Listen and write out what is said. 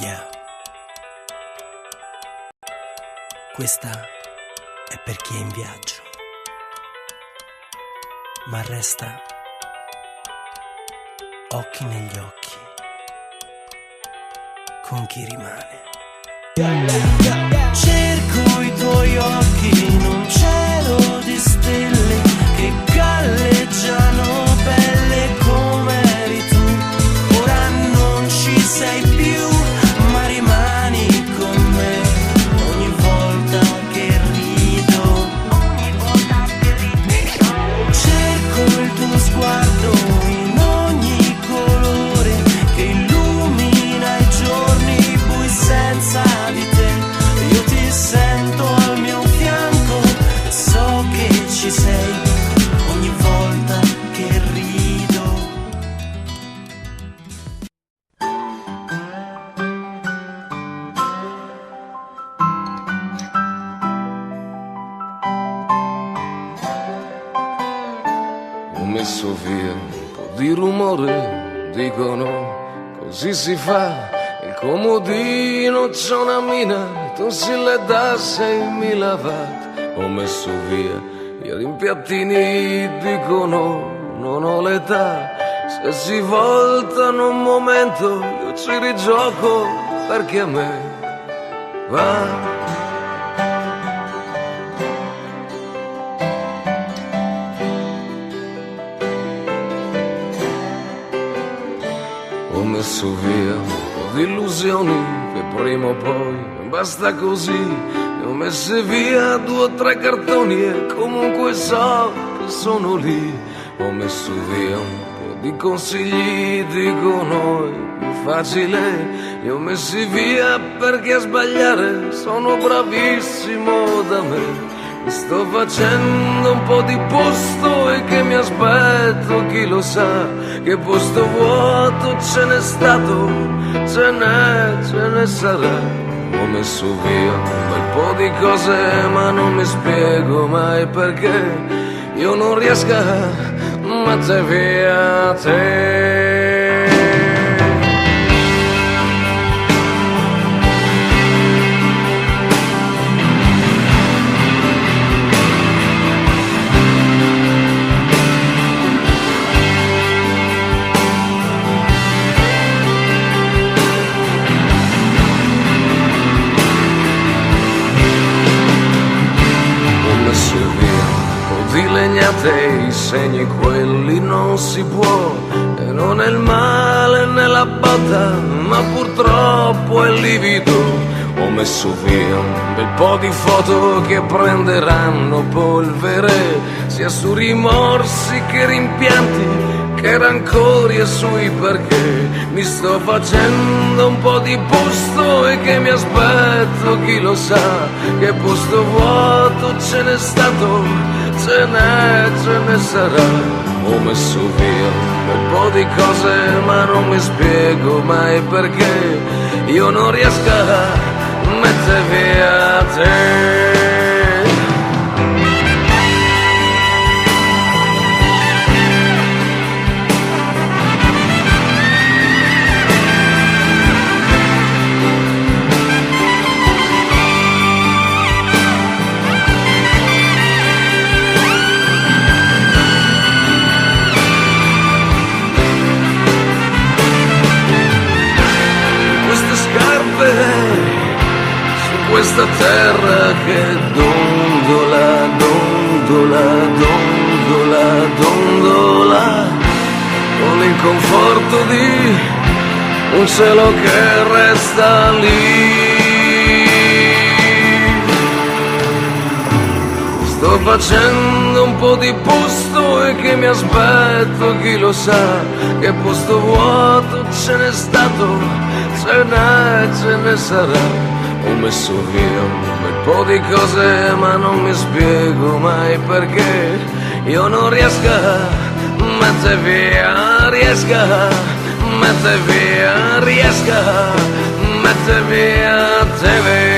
Yeah. Questa è per chi è in viaggio, ma resta occhi negli occhi con chi rimane. Cerco i tuoi occhi in un cielo di stelle che galleggiano belle come eri tu. Ora non ci sei più, ma rimani con me ogni volta che rido. Cerco il tuo sguardo in ogni colore che illumina i giorni bui senza di te. Io ti sento al mio fianco e so che ci sei ogni volta che rido. Ho messo via un po' di rumore, dicono così si fa. Il comodino c'è una mina, tu si le dà 6.000 watt. Ho messo via i rimpiattini, dicono non ho l'età. Se si voltano un momento io ci rigioco perché a me va. Ho messo via un po' di illusioni che prima o poi basta così. Ne ho messe via 2 o 3 cartoni e comunque so che sono lì. Ho messo via un po' di consigli, dicono è più facile. Li ho messi via perché a sbagliare sono bravissimo da me. Mi sto facendo un po' di posto e che mi aspetto, chi lo sa, che posto vuoto ce n'è stato, ce ne sarà. Ho messo via un bel po' di cose ma non mi spiego mai perché io non riesco a mettere via te. Di legnate i segni quelli non si può, e non è il male né la botta, ma purtroppo è livido. Ho messo via un bel po' di foto che prenderanno polvere, sia su rimorsi che rimpianti, che rancori e sui perché. Mi sto facendo un po' di posto e che mi aspetto, chi lo sa, che posto vuoto ce n'è stato, ce ne sarà. Ho messo via un bel po' di cose ma non mi spiego mai perché io non riesco a mettere via te. Questa terra che dondola, dondola, dondola, dondola, con l'inconforto di un cielo che resta lì. Sto facendo un po' di posto e che mi aspetto, chi lo sa, che posto vuoto ce n'è stato, ce ne sarà. Ho messo via un bel po' di cose ma non mi spiego mai perché io non riesco a mettere via, riesco a mettere via, riesco a mettere via te.